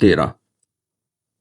13।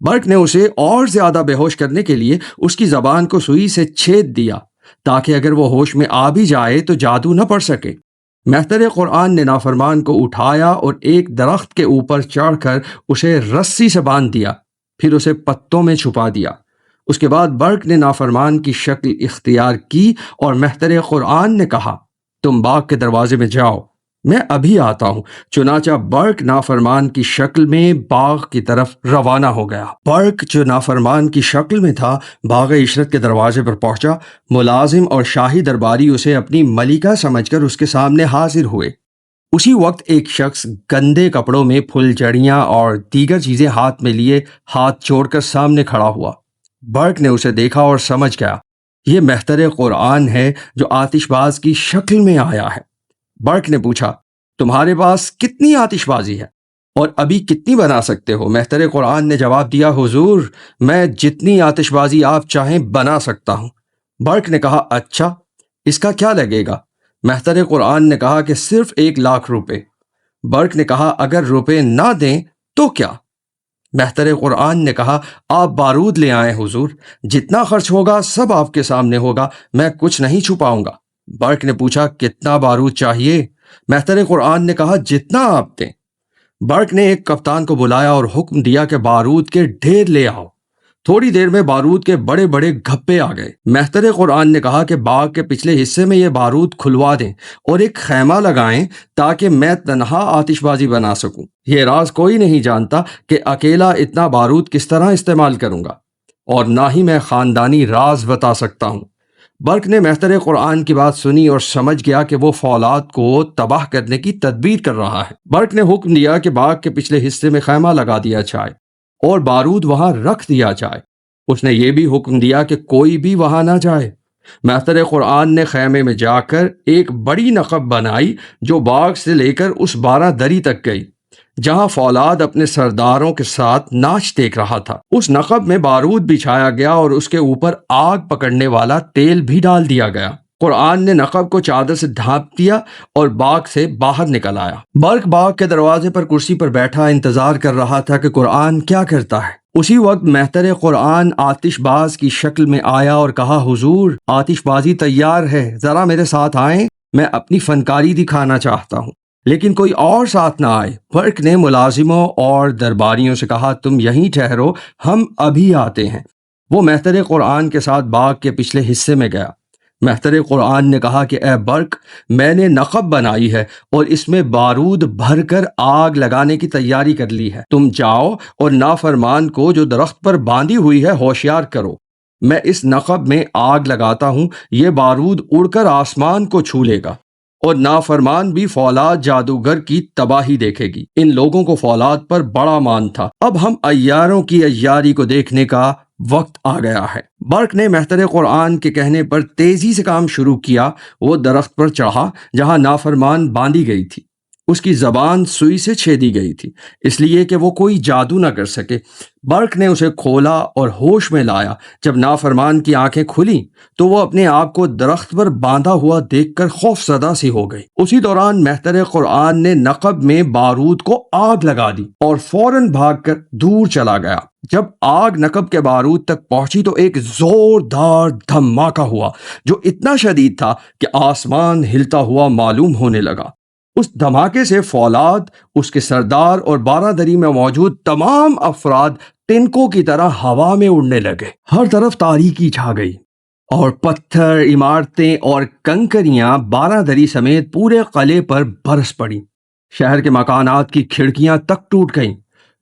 برق نے اسے اور زیادہ بے ہوش کرنے کے لیے اس کی زبان کو سوئی سے چھید دیا تاکہ اگر وہ ہوش میں آ بھی جائے تو جادو نہ پڑ سکے۔ محتر قرآن نے نافرمان کو اٹھایا اور ایک درخت کے اوپر چڑھ کر اسے رسی سے باندھ دیا، پھر اسے پتوں میں چھپا دیا۔ اس کے بعد برق نے نافرمان کی شکل اختیار کی اور محتر قرآن نے کہا، تم باغ کے دروازے میں جاؤ، میں ابھی آتا ہوں۔ چنانچہ برق نافرمان کی شکل میں باغ کی طرف روانہ ہو گیا۔ برق جو نافرمان کی شکل میں تھا باغ عشرت کے دروازے پر پہنچا۔ ملازم اور شاہی درباری اسے اپنی ملکہ سمجھ کر اس کے سامنے حاضر ہوئے۔ اسی وقت ایک شخص گندے کپڑوں میں پھل جڑیاں اور دیگر چیزیں ہاتھ میں لیے ہاتھ جوڑ کر سامنے کھڑا ہوا۔ برق نے اسے دیکھا اور سمجھ گیا یہ محتر قرآن ہے جو آتش باز کی شکل میں آیا ہے۔ برق نے پوچھا، تمہارے پاس کتنی آتش بازی ہے اور ابھی کتنی بنا سکتے ہو؟ محتر قرآن نے جواب دیا، حضور میں جتنی آتش بازی آپ چاہیں بنا سکتا ہوں۔ برق نے کہا، اچھا اس کا کیا لگے گا؟ محتر قرآن نے کہا کہ صرف 1,00,000 روپے۔ برق نے کہا، اگر روپے نہ دیں تو کیا؟ محتر قرآن نے کہا، آپ بارود لے آئیں حضور، جتنا خرچ ہوگا سب آپ کے سامنے ہوگا، میں کچھ نہیں چھپاؤں گا۔ برق نے پوچھا، کتنا بارود چاہیے؟ محتر قرآن نے کہا، جتنا آپ دیں۔ برق نے ایک کپتان کو بلایا اور حکم دیا کہ بارود کے ڈھیر لے آؤ۔ تھوڑی دیر میں بارود کے بڑے بڑے گھپے آ گئے۔ محتر قرآن نے کہا کہ باغ کے پچھلے حصے میں یہ بارود کھلوا دیں اور ایک خیمہ لگائیں تاکہ میں تنہا آتش بازی بنا سکوں۔ یہ راز کوئی نہیں جانتا کہ اکیلا اتنا بارود کس طرح استعمال کروں گا، اور نہ ہی میں خاندانی راز بتا سکتا ہوں۔ برق نے محتر قرآن کی بات سنی اور سمجھ گیا کہ وہ فولاد کو تباہ کرنے کی تدبیر کر رہا ہے۔ برق نے حکم دیا کہ باغ کے پچھلے حصے میں خیمہ لگا دیا جائے اور بارود وہاں رکھ دیا جائے۔ اس نے یہ بھی حکم دیا کہ کوئی بھی وہاں نہ جائے۔ محتر قرآن نے خیمے میں جا کر ایک بڑی نقب بنائی جو باغ سے لے کر اس 12 دری تک گئی جہاں فولاد اپنے سرداروں کے ساتھ ناچ دیکھ رہا تھا۔ اس نقب میں بارود بچھایا گیا اور اس کے اوپر آگ پکڑنے والا تیل بھی ڈال دیا گیا۔ قرآن نے نقب کو چادر سے ڈھانپ دیا اور باغ سے باہر نکل آیا۔ برق باغ کے دروازے پر کرسی پر بیٹھا انتظار کر رہا تھا کہ قرآن کیا کرتا ہے۔ اسی وقت محتر قرآن آتش باز کی شکل میں آیا اور کہا، حضور آتش بازی تیار ہے، ذرا میرے ساتھ آئیں، میں اپنی فنکاری دکھانا چاہتا ہوں۔ لیکن کوئی اور ساتھ نہ آئے۔ برق نے ملازموں اور درباریوں سے کہا، تم یہیں ٹھہرو، ہم ابھی آتے ہیں۔ وہ محتر قرآن کے ساتھ باغ کے پچھلے حصے میں گیا۔ محتر قرآن نے کہا کہ اے برق، میں نے نقب بنائی ہے اور اس میں بارود بھر کر آگ لگانے کی تیاری کر لی ہے۔ تم جاؤ اور نافرمان کو جو درخت پر باندھی ہوئی ہے ہوشیار کرو۔ میں اس نقب میں آگ لگاتا ہوں، یہ بارود اڑ کر آسمان کو چھو لے گا اور نافرمان بھی فولاد جادوگر کی تباہی دیکھے گی۔ ان لوگوں کو فولاد پر بڑا مان تھا، اب ہم عیاروں کی عیاری کو دیکھنے کا وقت آ گیا ہے۔ برق نے محتر قرآن کے کہنے پر تیزی سے کام شروع کیا۔ وہ درخت پر چڑھا جہاں نافرمان باندھی گئی تھی۔ اس کی زبان سوئی سے چھیدی گئی تھی اس لیے کہ وہ کوئی جادو نہ کر سکے۔ برق نے اسے کھولا اور ہوش میں لایا۔ جب نافرمان کی آنکھیں کھلیں تو وہ اپنے آپ کو درخت پر باندھا ہوا دیکھ کر خوف زدہ سی ہو گئی۔ اسی دوران محتر قرآن نے نقب میں بارود کو آگ لگا دی اور فوراً بھاگ کر دور چلا گیا۔ جب آگ نقب کے بارود تک پہنچی تو ایک زوردار دھماکہ ہوا جو اتنا شدید تھا کہ آسمان ہلتا ہوا معلوم ہونے لگا۔ اس دھماکے سے فولاد، اس کے سردار اور 12 دری میں موجود تمام افراد تنکوں کی طرح ہوا میں اڑنے لگے۔ ہر طرف تاریکی چھا گئی اور پتھر، عمارتیں اور کنکریاں 12 دری سمیت پورے قلعے پر برس پڑیں۔ شہر کے مکانات کی کھڑکیاں تک ٹوٹ گئیں۔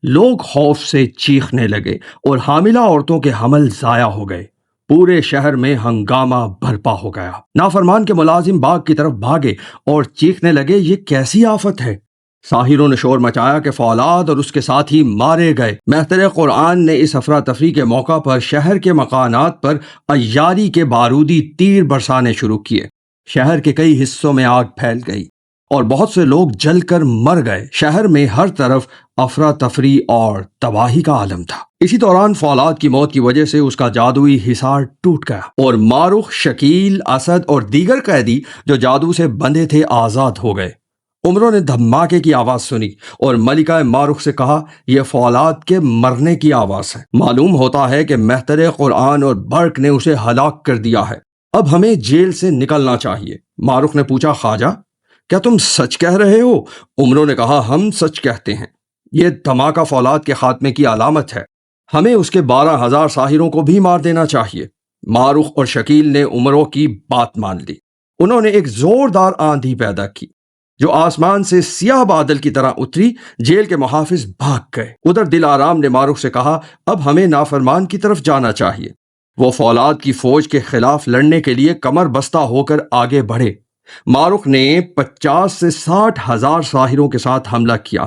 لوگ خوف سے چیخنے لگے اور حاملہ عورتوں کے حمل ضائع ہو گئے۔ پورے شہر میں ہنگامہ برپا ہو گیا۔ نافرمان کے ملازم باغ کی طرف بھاگے اور چیخنے لگے، یہ کیسی آفت ہے؟ ساحروں نے شور مچایا کہ فولاد اور اس کے ساتھی مارے گئے۔ محتر قرآن نے اس افراتفری کے موقع پر شہر کے مکانات پر عیاری کے بارودی تیر برسانے شروع کیے۔ شہر کے کئی حصوں میں آگ پھیل گئی اور بہت سے لوگ جل کر مر گئے۔ شہر میں ہر طرف افراتفری اور تباہی کا عالم تھا۔ اسی دوران فولاد کی موت کی وجہ سے اس کا جادوئی حصار ٹوٹ گیا اور مارخ، شکیل، اسد اور دیگر قیدی جو جادو سے بندھے تھے آزاد ہو گئے۔ عمروں نے دھماکے کی آواز سنی اور ملکہ ماروخ سے کہا یہ فولاد کے مرنے کی آواز ہے۔ معلوم ہوتا ہے کہ مہتر قرآن اور برق نے اسے ہلاک کر دیا ہے۔ اب ہمیں جیل سے نکلنا چاہیے۔ ماروخ نے پوچھا خواجہ کیا تم سچ کہہ رہے ہو؟ عمروں نے کہا ہم سچ کہتے ہیں۔ یہ دھماکہ فولاد کے خاتمے کی علامت ہے۔ ہمیں اس کے 12,000 ساحروں کو بھی مار دینا چاہیے۔ ماروخ اور شکیل نے عمروں کی بات مان لی۔ انہوں نے ایک زوردار آندھی پیدا کی جو آسمان سے سیاہ بادل کی طرح اتری۔ جیل کے محافظ بھاگ گئے۔ ادھر دل آرام نے ماروخ سے کہا اب ہمیں نافرمان کی طرف جانا چاہیے۔ وہ فولاد کی فوج کے خلاف لڑنے کے لیے کمر بستہ ہو کر آگے بڑھے۔ ماروخ نے 50 سے 60 ہزار ساحروں کے ساتھ حملہ کیا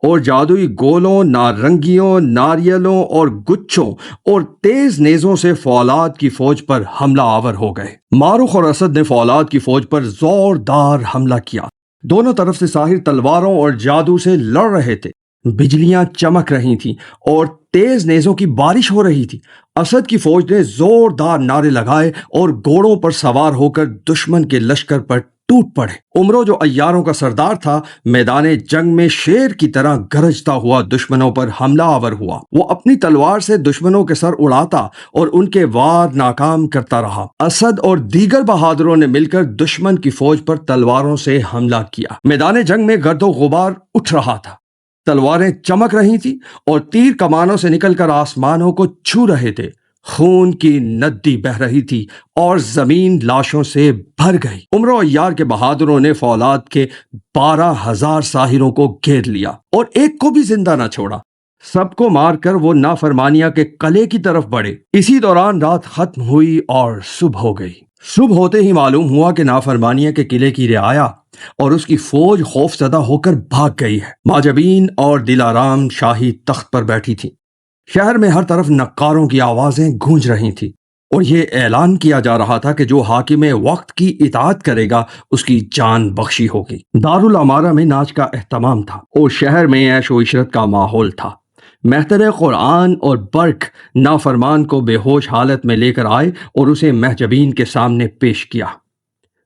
اور جادوئی گولوں، نارنگیوں، ناریلوں اور گچھوں اور تیز نیزوں سے فولاد کی فوج پر حملہ آور ہو گئے۔ ماروخ اور اسد نے فولاد کی فوج پر زوردار حملہ کیا۔ دونوں طرف سے ساحر تلواروں اور جادو سے لڑ رہے تھے۔ بجلیاں چمک رہی تھیں اور تیز نیزوں کی بارش ہو رہی تھی۔ اسد کی فوج نے زوردار نعرے لگائے اور گھوڑوں پر سوار ہو کر دشمن کے لشکر پر ٹوٹ پڑے۔ عمرو جو عیاروں کا سردار تھا میدان جنگ میں شیر کی طرح گرجتا ہوا دشمنوں پر حملہ آور ہوا۔ وہ اپنی تلوار سے دشمنوں کے سر اڑاتا اور ان کے وار ناکام کرتا رہا۔ اسد اور دیگر بہادروں نے مل کر دشمن کی فوج پر تلواروں سے حملہ کیا۔ میدان جنگ میں گرد و غبار اٹھ رہا تھا۔ تلواریں چمک رہی تھیں اور تیر کمانوں سے نکل کر آسمانوں کو چھو رہے تھے۔ خون کی ندی بہہ رہی تھی اور زمین لاشوں سے بھر گئی۔ عمرو عیار کے بہادروں نے فولاد کے 12,000 ساحروں کو گھیر لیا اور ایک کو بھی زندہ نہ چھوڑا۔ سب کو مار کر وہ نافرمانیہ کے قلعے کی طرف بڑھے۔ اسی دوران رات ختم ہوئی اور صبح ہو گئی۔ صبح ہوتے ہی معلوم ہوا کہ نافرمانیہ کے قلعے کی رعایا اور اس کی فوج خوف زدہ ہو کر بھاگ گئی ہے۔ ماجبین اور دلارام شاہی تخت پر بیٹھی تھی۔ شہر میں ہر طرف نقاروں کی آوازیں گونج رہی تھیں اور یہ اعلان کیا جا رہا تھا کہ جو حاکم وقت کی اطاعت کرے گا اس کی جان بخشی ہوگی۔ دارالعمارہ میں ناچ کا اہتمام تھا اور شہر میں عیش و عشرت کا ماحول تھا۔ مہتر قرآن اور برق نافرمان کو بے ہوش حالت میں لے کر آئے اور اسے محجبین کے سامنے پیش کیا۔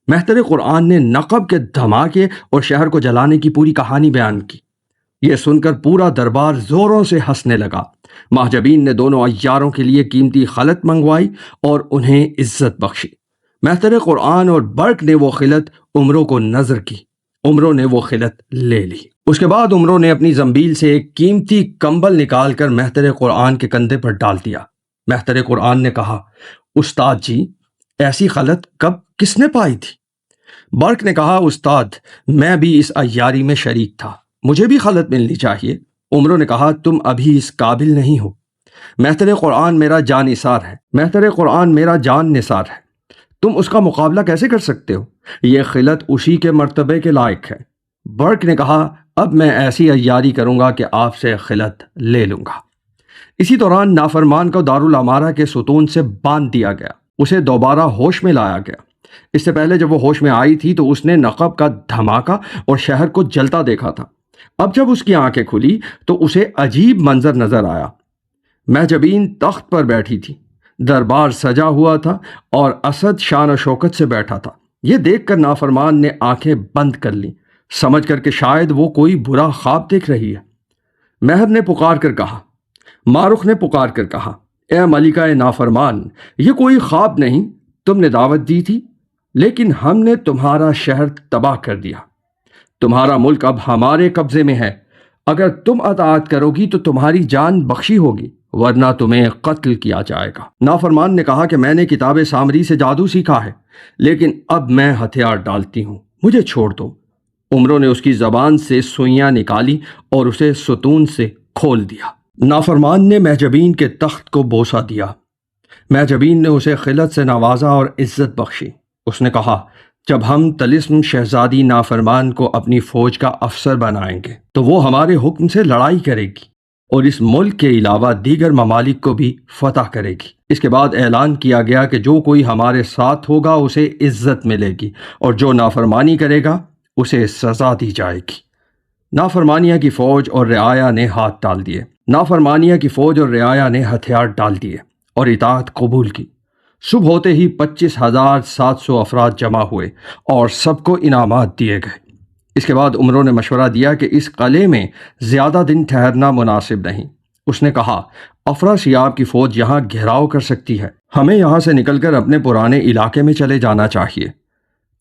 مہتر قرآن نے نقب کے دھماکے اور شہر کو جلانے کی پوری کہانی بیان کی۔ یہ سن کر پورا دربار زوروں سے ہنسنے لگا۔ محجبین نے دونوں عیاروں کے لیے قیمتی خلعت منگوائی اور انہیں عزت بخشی۔ مہتر قرآن اور برق نے وہ خلعت عمروں کو نذر کی۔ عمروں نے وہ خلعت لے لی۔ اس کے بعد عمروں نے اپنی زنبیل سے ایک قیمتی کمبل نکال کر مہتر قرآن کے کندھے پر ڈال دیا۔ مہتر قرآن نے کہا استاد جی ایسی خلعت کب کس نے پائی تھی؟ برق نے کہا استاد میں بھی اس عیاری میں شریک تھا، مجھے بھی خلعت ملنی چاہیے۔ عمروں نے کہا تم ابھی اس قابل نہیں ہو۔ مہتر قرآن میرا جان نثار ہے، مہتر قرآن میرا جان نثار ہے، تم اس کا مقابلہ کیسے کر سکتے ہو؟ یہ خلعت اسی کے مرتبے کے لائق ہے۔ برق نے کہا اب میں ایسی عیاری کروں گا کہ آپ سے خلعت لے لوں گا۔ اسی دوران نافرمان کو دارالعمارہ کے ستون سے باندھ دیا گیا۔ اسے دوبارہ ہوش میں لایا گیا۔ اس سے پہلے جب وہ ہوش میں آئی تھی تو اس نے نقب کا دھماکہ اور شہر کو جلتا دیکھا تھا۔ اب جب اس کی آنکھیں کھلی تو اسے عجیب منظر نظر آیا۔ محجبین تخت پر بیٹھی تھی، دربار سجا ہوا تھا اور اسد شان و شوکت سے بیٹھا تھا۔ یہ دیکھ کر نافرمان نے آنکھیں بند کر لیں، سمجھ کر کہ شاید وہ کوئی برا خواب دیکھ رہی ہے۔ مہر نے پکار کر کہا، ماروخ نے پکار کر کہا اے ملکہ نافرمان یہ کوئی خواب نہیں، تم نے دعوت دی تھی لیکن ہم نے تمہارا شہر تباہ کر دیا۔ تمہارا ملک اب ہمارے قبضے میں ہے، اگر تم اطاعت کرو گی تو تمہاری جان بخشی ہوگی ورنہ تمہیں قتل کیا جائے گا۔ نافرمان نے کہا کہ میں نے کتاب سامری سے جادو سیکھا ہے لیکن اب میں ہتھیار ڈالتی ہوں، مجھے چھوڑ دو۔ عمروں نے اس کی زبان سے سوئیاں نکالی اور اسے ستون سے کھول دیا۔ نافرمان نے محجبین کے تخت کو بوسہ دیا۔ محجبین نے اسے خلعت سے نوازا اور عزت بخشی۔ اس نے کہا جب ہم طلسم شہزادی نافرمان کو اپنی فوج کا افسر بنائیں گے تو وہ ہمارے حکم سے لڑائی کرے گی اور اس ملک کے علاوہ دیگر ممالک کو بھی فتح کرے گی۔ اس کے بعد اعلان کیا گیا کہ جو کوئی ہمارے ساتھ ہوگا اسے عزت ملے گی اور جو نافرمانی کرے گا اسے سزا دی جائے گی۔ نافرمانیہ کی فوج اور رعایا نے ہاتھ ڈال دیے۔ نافرمانیہ کی فوج اور رعایا نے ہتھیار ڈال دیے اور اطاعت قبول کی۔ صبح ہوتے ہی 25,700 افراد جمع ہوئے اور سب کو انعامات دیے گئے۔ اس کے بعد عمروں نے مشورہ دیا کہ اس قلعے میں زیادہ دن ٹھہرنا مناسب نہیں۔ اس نے کہا افراسیاب کی فوج یہاں گھیراؤ کر سکتی ہے، ہمیں یہاں سے نکل کر اپنے پرانے علاقے میں چلے جانا چاہیے۔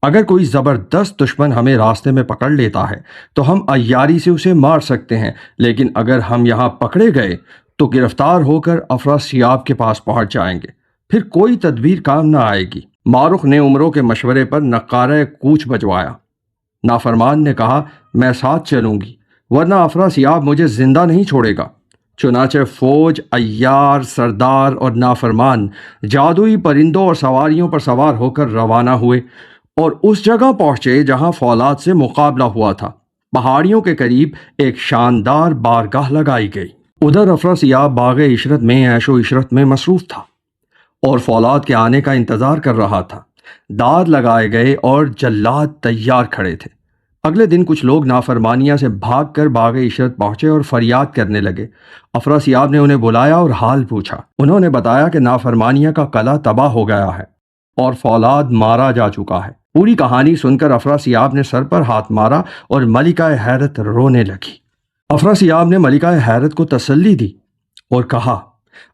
اگر کوئی زبردست دشمن ہمیں راستے میں پکڑ لیتا ہے تو ہم عیاری سے اسے مار سکتے ہیں، لیکن اگر ہم یہاں پکڑے گئے تو گرفتار ہو کر افراسیاب کے پاس پہنچ جائیں گے، پھر کوئی تدبیر کام نہ آئے گی۔ ماروخ نے عمروں کے مشورے پر نقارہ کوچ بجوایا۔ نافرمان نے کہا میں ساتھ چلوں گی، ورنہ افراسیاب مجھے زندہ نہیں چھوڑے گا۔ چنانچہ فوج، عیار، سردار اور نافرمان جادوئی پرندوں اور سواریوں پر سوار ہو کر روانہ ہوئے اور اس جگہ پہنچے جہاں فولاد سے مقابلہ ہوا تھا۔ پہاڑیوں کے قریب ایک شاندار بارگاہ لگائی گئی۔ ادھر افراسیاب باغ عشرت میں عیش و عشرت میں مصروف تھا اور فولاد کے آنے کا انتظار کر رہا تھا۔ دار لگائے گئے اور جلاد تیار کھڑے تھے۔ اگلے دن کچھ لوگ نافرمانیہ سے بھاگ کر باغ عشرت پہنچے اور فریاد کرنے لگے۔ افراسیاب نے انہیں بلایا اور حال پوچھا۔ انہوں نے بتایا کہ نافرمانیہ کا قلعہ تباہ ہو گیا ہے اور فولاد مارا جا چکا ہے۔ پوری کہانی سن کر افراسیاب نے سر پر ہاتھ مارا اور ملکہ حیرت رونے لگی۔ افراسیاب نے ملکہ حیرت کو تسلی دی اور کہا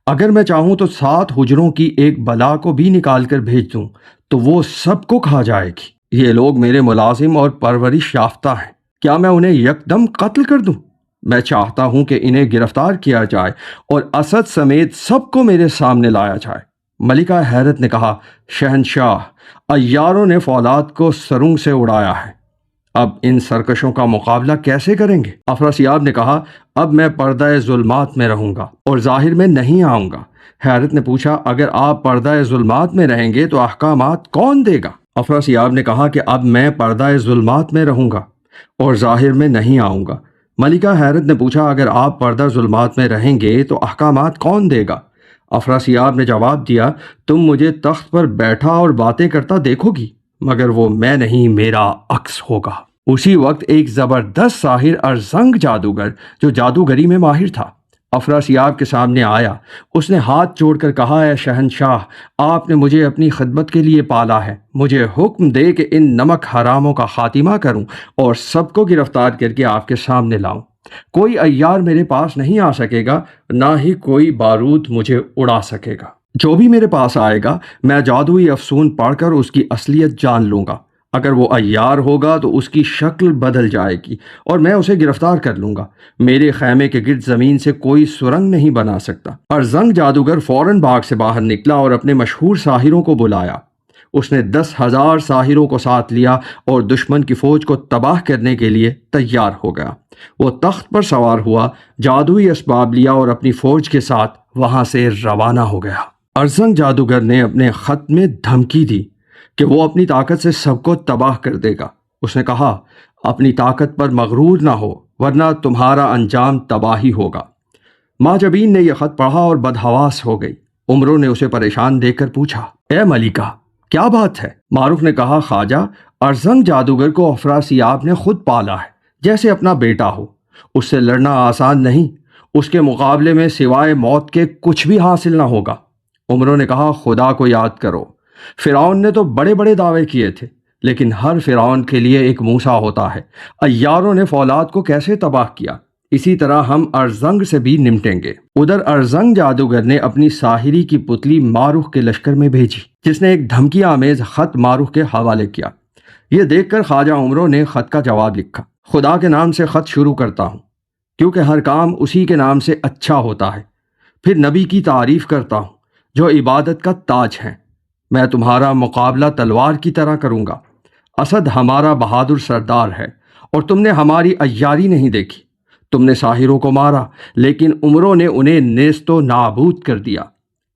اگر میں چاہوں تو 7 حجروں کی ایک بلا کو بھی نکال کر بھیج دوں تو وہ سب کو کھا جائے گی۔ یہ لوگ میرے ملازم اور پرورش یافتہ ہیں، کیا میں انہیں یکدم قتل کر دوں؟ میں چاہتا ہوں کہ انہیں گرفتار کیا جائے اور اسد سمیت سب کو میرے سامنے لایا جائے۔ ملکہ حیرت نے کہا شہنشاہ، عیاروں نے فولاد کو سرنگ سے اڑایا ہے، اب ان سرکشوں کا مقابلہ کیسے کریں گے؟ افراسیاب نے کہا اب میں پردہ ظلمات میں رہوں گا اور ظاہر میں نہیں آؤں گا۔ حیرت نے پوچھا اگر آپ پردہ ظلمات میں رہیں گے تو احکامات کون دے گا؟ افراسیاب نے کہا کہ اب میں پردہ ظلمات میں رہوں گا اور ظاہر میں نہیں آؤں گا۔ ملکہ حیرت نے پوچھا اگر آپ پردہ ظلمات میں رہیں گے تو احکامات کون دے گا؟ افراسیاب نے جواب دیا تم مجھے تخت پر بیٹھا اور باتیں کرتا دیکھو گی، مگر وہ میں نہیں، میرا عکس ہوگا۔ اسی وقت ایک زبردست ساحر ارزنگ جادوگر جو جادوگری میں ماہر تھا افراسیاب کے سامنے آیا۔ اس نے ہاتھ جوڑ کر کہا اے شہنشاہ، آپ نے مجھے اپنی خدمت کے لیے پالا ہے، مجھے حکم دے کہ ان نمک حراموں کا خاتمہ کروں اور سب کو گرفتار کر کے آپ کے سامنے لاؤں۔ کوئی عیار میرے پاس نہیں آ سکے گا، نہ ہی کوئی بارود مجھے اڑا سکے گا۔ جو بھی میرے پاس آئے گا میں جادوئی افسون پڑھ کر اس کی اصلیت جان لوں گا۔ اگر وہ عیار ہوگا تو اس کی شکل بدل جائے گی اور میں اسے گرفتار کر لوں گا۔ میرے خیمے کے گرد زمین سے کوئی سرنگ نہیں بنا سکتا۔ ارزنگ جادوگر فوراً باغ سے باہر نکلا اور اپنے مشہور ساحروں کو بلایا۔ اس نے 10,000 ساحروں کو ساتھ لیا اور دشمن کی فوج کو تباہ کرنے کے لیے تیار ہو گیا۔ وہ تخت پر سوار ہوا، جادوئی اسباب لیا اور اپنی فوج کے ساتھ وہاں سے روانہ ہو گیا۔ ارزنگ جادوگر نے اپنے خط میں دھمکی دی کہ وہ اپنی طاقت سے سب کو تباہ کر دے گا۔ اس نے کہا اپنی طاقت پر مغرور نہ ہو ورنہ تمہارا انجام تباہی ہوگا۔ ماجبین نے یہ خط پڑھا اور بدحواس ہو گئی۔ عمروں نے اسے پریشان دیکھ کر پوچھا اے ملکہ کیا بات ہے؟ ماروخ نے کہا خواجہ ارزنگ جادوگر کو افراسیاب نے خود پالا ہے جیسے اپنا بیٹا ہو، اس سے لڑنا آسان نہیں، اس کے مقابلے میں سوائے موت کے کچھ بھی حاصل نہ ہوگا۔ عمروں نے کہا خدا کو یاد کرو، فرعون نے تو بڑے بڑے دعوے کیے تھے لیکن ہر فرعون کے لیے ایک موسیٰ ہوتا ہے۔ عیاروں نے فولاد کو کیسے تباہ کیا، اسی طرح ہم ارزنگ سے بھی نمٹیں گے۔ ادھر ارزنگ جادوگر نے اپنی ساحری کی پتلی ماروخ کے لشکر میں بھیجی جس نے ایک دھمکی آمیز خط ماروخ کے حوالے کیا۔ یہ دیکھ کر خواجہ عمروں نے خط کا جواب لکھا خدا کے نام سے خط شروع کرتا ہوں کیونکہ ہر کام اسی کے نام سے اچھا ہوتا ہے، پھر نبی کی تعریف کرتا ہوں جو عبادت کا تاج ہے۔ میں تمہارا مقابلہ تلوار کی طرح کروں گا۔ اسد ہمارا بہادر سردار ہے اور تم نے ہماری عیاری نہیں دیکھی۔ تم نے ساحروں کو مارا لیکن عمروں نے انہیں نیست و نابود کر دیا۔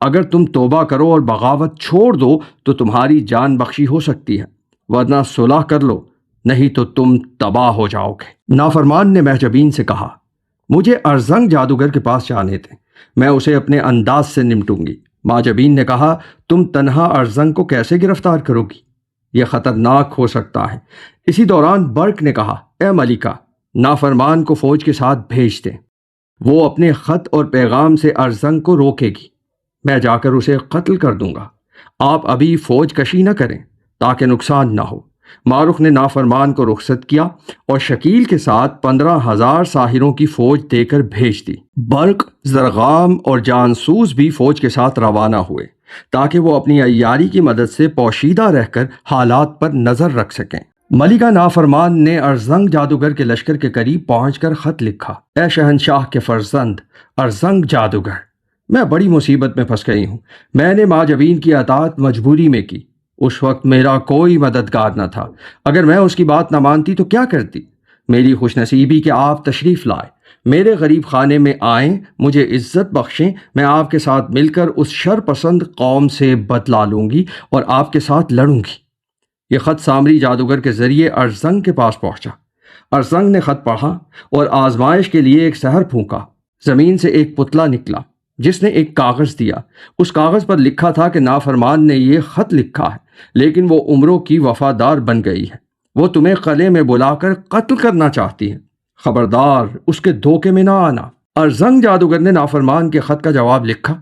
اگر تم توبہ کرو اور بغاوت چھوڑ دو تو تمہاری جان بخشی ہو سکتی ہے، ورنہ صلح کر لو، نہیں تو تم تباہ ہو جاؤ گے۔ نافرمان نے محجبین سے کہا مجھے ارزنگ جادوگر کے پاس جانے دیں، میں اسے اپنے انداز سے نمٹوں گی۔ ماجبین نے کہا تم تنہا ارزنگ کو کیسے گرفتار کرو گی؟ یہ خطرناک ہو سکتا ہے۔ اسی دوران برق نے کہا اے ملکہ نافرمان کو فوج کے ساتھ بھیج دیں، وہ اپنے خط اور پیغام سے ارزنگ کو روکے گی، میں جا کر اسے قتل کر دوں گا۔ آپ ابھی فوج کشی نہ کریں تاکہ نقصان نہ ہو۔ معروف نے نافرمان کو رخصت کیا اور شکیل کے ساتھ 15,000 ساحروں کی فوج دے کر بھیج دی۔ برق، زرغام اور جانسوس بھی فوج کے ساتھ روانہ ہوئے تاکہ وہ اپنی عیاری کی مدد سے پوشیدہ رہ کر حالات پر نظر رکھ سکیں۔ ملکہ نافرمان نے ارزنگ جادوگر کے لشکر کے قریب پہنچ کر خط لکھا: اے شہنشاہ کے فرزند ارزنگ جادوگر، میں بڑی مصیبت میں پھنس گئی ہوں۔ میں نے ماجبین کی اطاعت مجبوری میں کی۔ اس وقت میرا کوئی مددگار نہ تھا۔ اگر میں اس کی بات نہ مانتی تو کیا کرتی؟ میری خوش نصیبی کہ آپ تشریف لائے، میرے غریب خانے میں آئیں، مجھے عزت بخشیں۔ میں آپ کے ساتھ مل کر اس شر پسند قوم سے بدلہ لوں گی اور آپ کے ساتھ لڑوں گی۔ یہ خط سامری جادوگر کے ذریعے ارزنگ کے پاس پہنچا۔ ارزنگ نے خط پڑھا اور آزمائش کے لیے ایک سحر پھونکا۔ زمین سے ایک پتلا نکلا جس نے ایک کاغذ دیا۔ اس کاغذ پر لکھا تھا کہ نافرمان نے یہ خط لکھا ہے، لیکن وہ عمروں کی وفادار بن گئی ہے۔ وہ تمہیں قلعے میں بلا کر قتل کرنا چاہتی ہے۔ خبردار، اس کے دھوکے میں نہ آنا۔ ارزنگ جادوگر نے نافرمان کے خط کا جواب لکھا: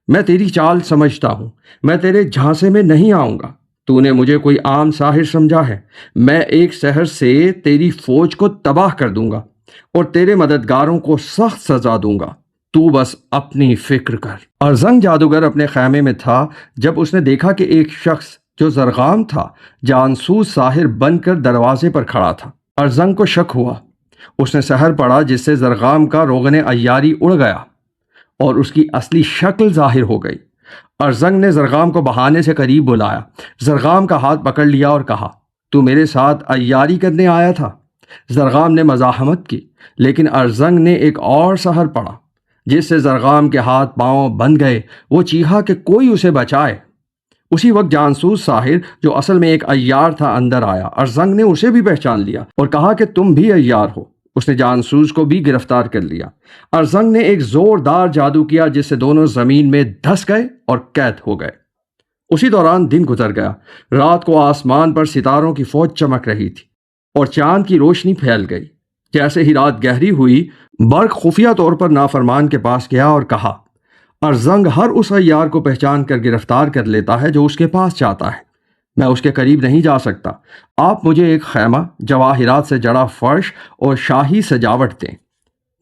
میں تیری چال سمجھتا ہوں، میں تیرے جھانسے میں نہیں آؤں گا۔ تو نے مجھے کوئی عام ساحر سمجھا ہے۔ میں ایک سحر سے تیری فوج کو تباہ کر دوں گا اور تیرے مددگاروں کو سخت سزا دوں گا۔ تو بس اپنی فکر کر۔ ارزنگ جادوگر اپنے خیمے میں تھا جب اس نے دیکھا کہ ایک شخص جو زرغام تھا جانسوس ساحر بن کر دروازے پر کھڑا تھا۔ ارزنگ کو شک ہوا۔ اس نے سحر پڑھا جس سے زرغام کا روغن عیاری اڑ گیا اور اس کی اصلی شکل ظاہر ہو گئی۔ ارزنگ نے زرغام کو بہانے سے قریب بلایا، زرغام کا ہاتھ پکڑ لیا اور کہا: تو میرے ساتھ عیاری کرنے آیا تھا؟ زرغام نے مزاحمت کی، لیکن ارزنگ نے ایک اور سحر پڑھا جس سے زرغام کے ہاتھ پاؤں بند گئے۔ وہ چیخا کہ کوئی اسے بچائے۔ اسی وقت جانسوس ساحر جو اصل میں ایک عیار تھا اندر آیا۔ ارزنگ نے اسے بھی پہچان لیا اور کہا کہ تم بھی عیار ہو۔ اس نے جانسوس کو بھی گرفتار کر لیا۔ ارزنگ نے ایک زوردار جادو کیا جس سے دونوں زمین میں دھس گئے اور قید ہو گئے۔ اسی دوران دن گزر گیا۔ رات کو آسمان پر ستاروں کی فوج چمک رہی تھی اور چاند کی روشنی پھیل گئی۔ جیسے ہی رات گہری ہوئی، برق خفیہ طور پر نافرمان کے پاس گیا اور کہا: ارزنگ ہر اس عیار کو پہچان کر گرفتار کر لیتا ہے جو اس کے پاس جاتا ہے۔ میں اس کے قریب نہیں جا سکتا۔ آپ مجھے ایک خیمہ، جواہرات سے جڑا فرش اور شاہی سجاوٹ دیں۔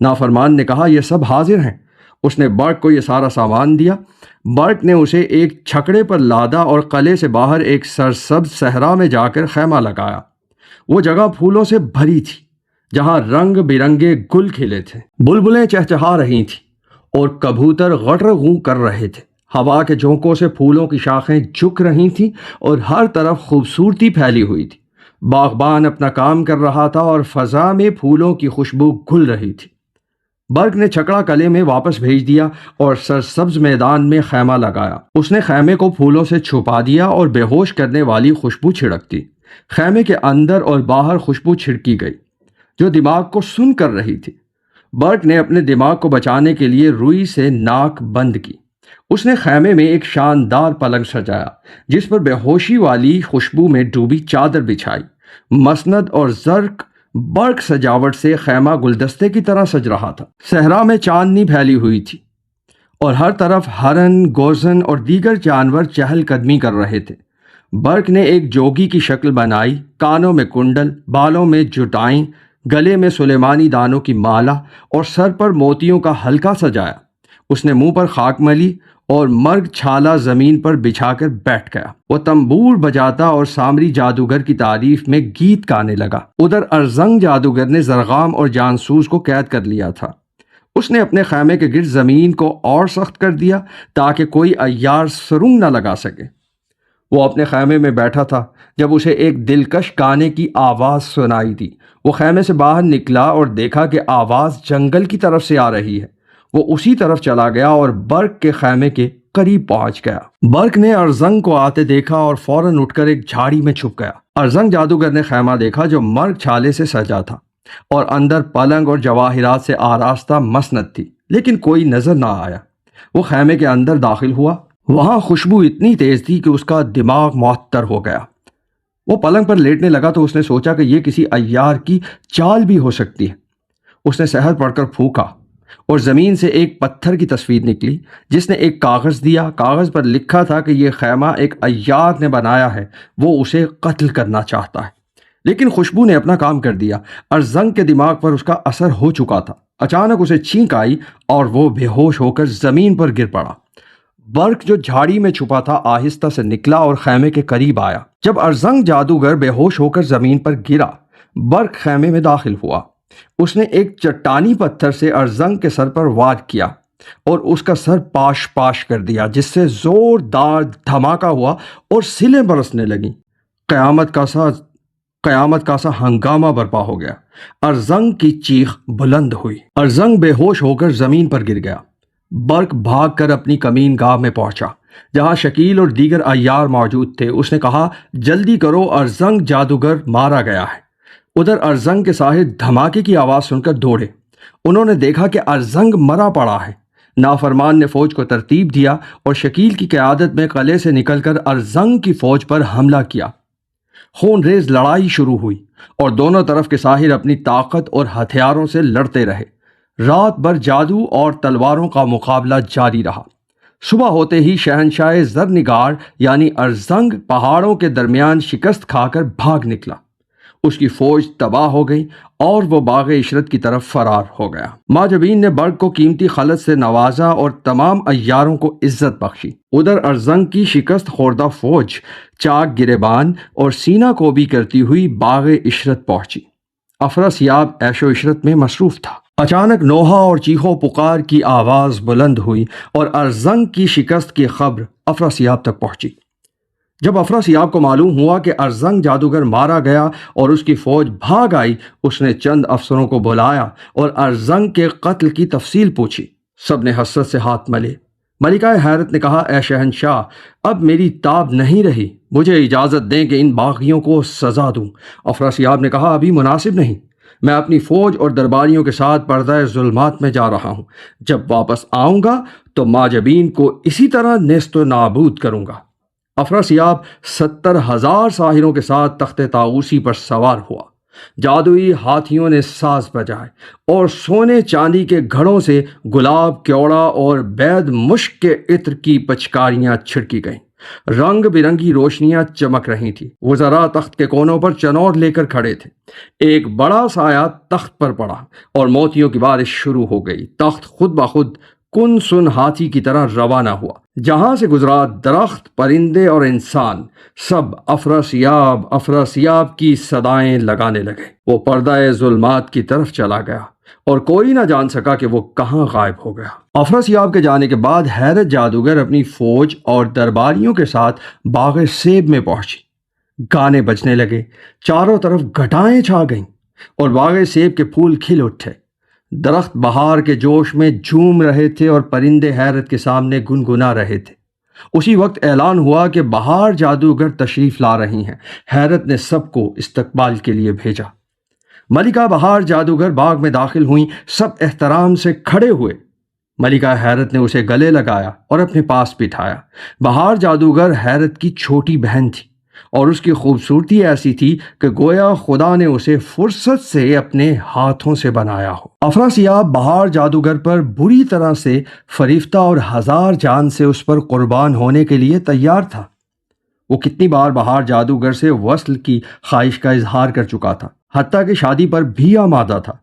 نافرمان نے کہا: یہ سب حاضر ہیں۔ اس نے برق کو یہ سارا سامان دیا۔ برق نے اسے ایک چھکڑے پر لادا اور قلعے سے باہر ایک سرسبز صحرا میں جا کر خیمہ لگایا۔ وہ جگہ پھولوں سے بھری تھی جہاں رنگ برنگے گل کھلے تھے۔ بلبلیں چہچہا رہی تھیں اور کبوتر غٹر غوں کر رہے تھے۔ ہوا کے جھونکوں سے پھولوں کی شاخیں جھک رہی تھیں اور ہر طرف خوبصورتی پھیلی ہوئی تھی۔ باغبان اپنا کام کر رہا تھا اور فضا میں پھولوں کی خوشبو گھل رہی تھی۔ برق نے چھکڑا قلعے میں واپس بھیج دیا اور سرسبز میدان میں خیمہ لگایا۔ اس نے خیمے کو پھولوں سے چھپا دیا اور بے ہوش کرنے والی خوشبو چھڑک دی۔ خیمے کے اندر اور باہر خوشبو چھڑکی گئی جو دماغ کو سن کر رہی تھی۔ برق نے اپنے دماغ کو بچانے کے لیے روئی سے ناک بند کی۔ اس نے خیمے میں ایک شاندار پلنگ سجایا جس پر بے ہوشی والی خوشبو میں ڈوبی چادر بچھائی۔ مسند اور زرق برق سجاوٹ سے خیمہ گلدستے کی طرح سج رہا تھا۔ صحرا میں چاندنی پھیلی ہوئی تھی اور ہر طرف ہرن، گوزن اور دیگر جانور چہل قدمی کر رہے تھے۔ برق نے ایک جوگی کی شکل بنائی، کانوں میں کنڈل، بالوں میں جٹائیں، گلے میں سلیمانی دانوں کی مالا اور سر پر موتیوں کا حلقہ سجایا۔ اس نے منہ پر خاک ملی اور مرگ چھالا زمین پر بچھا کر بیٹھ گیا۔ وہ تنبور بجاتا اور سامری جادوگر کی تعریف میں گیت گانے لگا۔ ادھر ارزنگ جادوگر نے زرغام اور جانسوس کو قید کر لیا تھا۔ اس نے اپنے خیمے کے گرد زمین کو اور سخت کر دیا تاکہ کوئی عیار سرنگ نہ لگا سکے۔ وہ اپنے خیمے میں بیٹھا تھا جب اسے ایک دلکش گانے کی آواز سنائی دی۔ وہ خیمے سے باہر نکلا اور دیکھا کہ آواز جنگل کی طرف سے آ رہی ہے۔ وہ اسی طرف چلا گیا اور برق کے خیمے کے قریب پہنچ گیا۔ برق نے ارزنگ کو آتے دیکھا اور فوراً اٹھ کر ایک جھاڑی میں چھپ گیا۔ ارزنگ جادوگر نے خیمہ دیکھا جو مرگ چھالے سے سجا تھا اور اندر پلنگ اور جواہرات سے آراستہ مسند تھی، لیکن کوئی نظر نہ آیا۔ وہ خیمے کے اندر داخل ہوا۔ وہاں خوشبو اتنی تیز تھی کہ اس کا دماغ معطر ہو گیا۔ وہ پلنگ پر لیٹنے لگا تو اس نے سوچا کہ یہ کسی عیار کی چال بھی ہو سکتی ہے۔ اس نے سحر پڑھ کر پھونکا اور زمین سے ایک پتھر کی تصویر نکلی جس نے ایک کاغذ دیا۔ کاغذ پر لکھا تھا کہ یہ خیمہ ایک عیار نے بنایا ہے، وہ اسے قتل کرنا چاہتا ہے۔ لیکن خوشبو نے اپنا کام کر دیا۔ ارزنگ کے دماغ پر اس کا اثر ہو چکا تھا۔ اچانک اسے چھینک آئی اور وہ بے ہوش ہو کر زمین پر گر پڑا۔ برق جو جھاڑی میں چھپا تھا آہستہ سے نکلا اور خیمے کے قریب آیا۔ جب ارزنگ جادوگر بے ہوش ہو کر زمین پر گرا، برق خیمے میں داخل ہوا۔ اس نے ایک چٹانی پتھر سے ارزنگ کے سر پر وار کیا اور اس کا سر پاش پاش کر دیا، جس سے زوردار دھماکہ ہوا اور سلیں برسنے لگیں۔ قیامت کا سا ہنگامہ برپا ہو گیا۔ ارزنگ کی چیخ بلند ہوئی۔ ارزنگ بے ہوش ہو کر زمین پر گر گیا۔ برق بھاگ کر اپنی کمین گاہ میں پہنچا جہاں شکیل اور دیگر عیار موجود تھے۔ اس نے کہا، جلدی کرو، ارزنگ جادوگر مارا گیا ہے۔ ادھر ارزنگ کے ساحر دھماکے کی آواز سن کر دوڑے۔ انہوں نے دیکھا کہ ارزنگ مرا پڑا ہے۔ نافرمان نے فوج کو ترتیب دیا اور شکیل کی قیادت میں قلعے سے نکل کر ارزنگ کی فوج پر حملہ کیا۔ خون ریز لڑائی شروع ہوئی اور دونوں طرف کے ساحر اپنی طاقت اور ہتھیاروں سے لڑتے رہے۔ رات بھر جادو اور تلواروں کا مقابلہ جاری رہا۔ صبح ہوتے ہی شہنشاہ زرنگار یعنی ارزنگ پہاڑوں کے درمیان شکست کھا کر بھاگ نکلا۔ اس کی فوج تباہ ہو گئی اور وہ باغ عشرت کی طرف فرار ہو گیا۔ ماجبین نے برق کو قیمتی خلط سے نوازا اور تمام عیاروں کو عزت بخشی۔ ادھر ارزنگ کی شکست خوردہ فوج چاک گریبان اور سینہ کو بھی کرتی ہوئی باغ عشرت پہنچی۔ افراسیاب عیش و عشرت میں مصروف تھا۔ اچانک نوحہ اور چیخو پکار کی آواز بلند ہوئی اور ارزنگ کی شکست کی خبر افراسیاب تک پہنچی۔ جب افراسیاب کو معلوم ہوا کہ ارزنگ جادوگر مارا گیا اور اس کی فوج بھاگ آئی، اس نے چند افسروں کو بلایا اور ارزنگ کے قتل کی تفصیل پوچھی۔ سب نے حسرت سے ہاتھ ملے۔ ملکہ حیرت نے کہا، اے شہنشاہ، اب میری تاب نہیں رہی، مجھے اجازت دیں کہ ان باغیوں کو سزا دوں۔ افراسیاب نے کہا، ابھی مناسب نہیں، میں اپنی فوج اور درباریوں کے ساتھ پردہ ظلمات میں جا رہا ہوں۔ جب واپس آؤں گا تو ماجبین کو اسی طرح نیست و نابود کروں گا۔ افراسیاب 70,000 ساحروں کے ساتھ تخت طاؤسی پر سوار ہوا۔ جادوئی ہاتھیوں نے ساز بجائے اور سونے چاندی کے گھڑوں سے گلاب، کیوڑا اور بید مشک کے عطر کی پچکاریاں چھڑکی گئیں۔ رنگ برنگی روشنیاں چمک رہی تھیں۔ وزراء تخت کے کونوں پر چنور لے کر کھڑے تھے۔ ایک بڑا سایہ تخت پر پڑا اور موتیوں کی بارش شروع ہو گئی۔ تخت خود بخود کن سن ہاتھی کی طرح روانہ ہوا۔ جہاں سے گزرا، درخت، پرندے اور انسان سب افراسیاب افراسیاب کی صدائیں لگانے لگے۔ وہ پردہ ظلمات کی طرف چلا گیا اور کوئی نہ جان سکا کہ وہ کہاں غائب ہو گیا۔ افراسیاب کے جانے کے بعد حیرت جادوگر اپنی فوج اور درباریوں کے ساتھ باغ سیب میں پہنچی۔ گانے بجنے لگے، چاروں طرف گھٹائیں چھا گئیں اور باغ سیب کے پھول کھل اٹھے۔ درخت بہار کے جوش میں جھوم رہے تھے اور پرندے حیرت کے سامنے گنگنا رہے تھے۔ اسی وقت اعلان ہوا کہ بہار جادوگر تشریف لا رہی ہیں۔ حیرت نے سب کو استقبال کے لیے بھیجا۔ ملکہ بہار جادوگر باغ میں داخل ہوئیں۔ سب احترام سے کھڑے ہوئے۔ ملکہ حیرت نے اسے گلے لگایا اور اپنے پاس بٹھایا۔ بہار جادوگر حیرت کی چھوٹی بہن تھی اور اس کی خوبصورتی ایسی تھی کہ گویا خدا نے اسے فرصت سے اپنے ہاتھوں سے بنایا ہو۔ افراسیاب بہار جادوگر پر بری طرح سے فریفتہ اور 1000 جان سے اس پر قربان ہونے کے لیے تیار تھا۔ وہ کتنی بار بہار جادوگر سے وصل کی خواہش کا اظہار کر چکا تھا، حتیٰ کہ شادی پر بھی آمادہ تھا،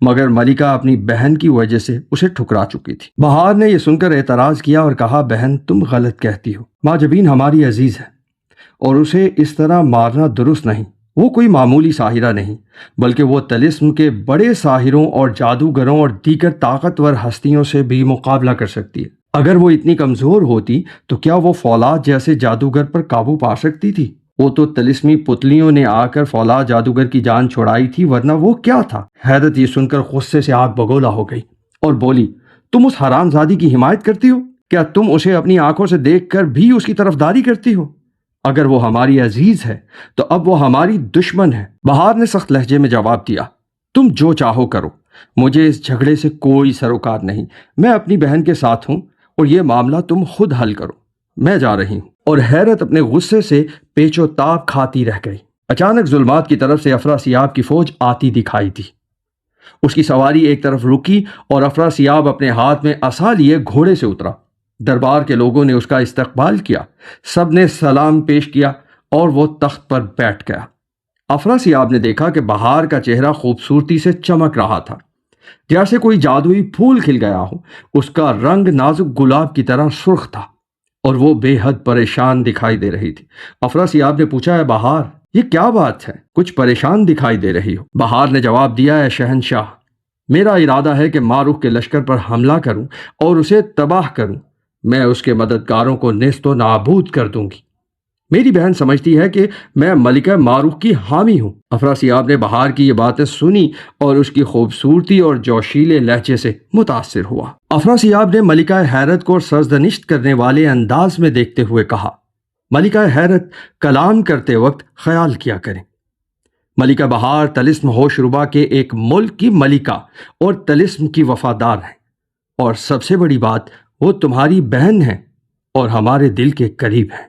مگر ملکہ اپنی بہن کی وجہ سے اسے ٹھکرا چکی تھی۔ بہار نے یہ سن کر اعتراض کیا اور کہا، بہن تم غلط کہتی ہو، ماجبین ہماری عزیز ہے اور اسے اس طرح مارنا درست نہیں۔ وہ کوئی معمولی ساحرہ نہیں، بلکہ وہ طلسم کے بڑے ساحروں اور جادوگروں اور دیگر طاقتور ہستیوں سے بھی مقابلہ کر سکتی ہے۔ اگر وہ اتنی کمزور ہوتی تو کیا وہ فولاد جیسے جادوگر پر قابو پا سکتی تھی؟ وہ تو طلسمی پتلیوں نے آ کر فولاد جادوگر کی جان چھڑائی تھی، ورنہ وہ کیا تھا؟ حیرت یہ سن کر غصے سے آگ بگولا ہو گئی اور بولی، تم اس حرام زادی کی حمایت کرتی ہو؟ کیا تم اسے اپنی آنکھوں سے دیکھ کر بھی اس کی طرفداری کرتی ہو؟ اگر وہ ہماری عزیز ہے تو اب وہ ہماری دشمن ہے۔ بہار نے سخت لہجے میں جواب دیا، تم جو چاہو کرو، مجھے اس جھگڑے سے کوئی سروکار نہیں۔ میں اپنی بہن کے ساتھ ہوں اور یہ معاملہ تم خود حل کرو، میں جا رہی ہوں۔ اور حیرت اپنے غصے سے پیچ و تاب کھاتی رہ گئی۔ اچانک ظلمات کی طرف سے افراسیاب کی فوج آتی دکھائی دی۔ اس کی سواری ایک طرف رکی اور افراسیاب اپنے ہاتھ میں عصا لیے گھوڑے سے اترا۔ دربار کے لوگوں نے اس کا استقبال کیا، سب نے سلام پیش کیا اور وہ تخت پر بیٹھ گیا۔ افراسیاب نے دیکھا کہ بہار کا چہرہ خوبصورتی سے چمک رہا تھا، جیسے کوئی جادوئی پھول کھل گیا ہو۔ اس کا رنگ نازک گلاب کی طرح سرخ تھا اور وہ بے حد پریشان دکھائی دے رہی تھی۔ افراسیاب نے پوچھا، اے بہار، یہ کیا بات ہے؟ کچھ پریشان دکھائی دے رہی ہو۔ بہار نے جواب دیا، اے شہنشاہ، میرا ارادہ ہے کہ ماروخ کے لشکر پر حملہ کروں اور اسے تباہ کروں۔ میں اس کے مددگاروں کو نیست و نابود کر دوں گی۔ میری بہن سمجھتی ہے کہ میں ملکہ ماروخ کی حامی ہوں۔ افراسیاب نے بہار کی یہ باتیں سنی اور اس کی خوبصورتی اور جوشیلے لہجے سے متاثر ہوا۔ افراسیاب نے ملکہ حیرت کو سرزنشت کرنے والے انداز میں دیکھتے ہوئے کہا، ملکہ حیرت، کلام کرتے وقت خیال کیا کریں۔ ملکہ بہار طلسم ہوش ربا کے ایک ملک کی ملکہ اور طلسم کی وفادار ہیں، اور سب سے بڑی بات، وہ تمہاری بہن ہیں اور ہمارے دل کے قریب ہیں۔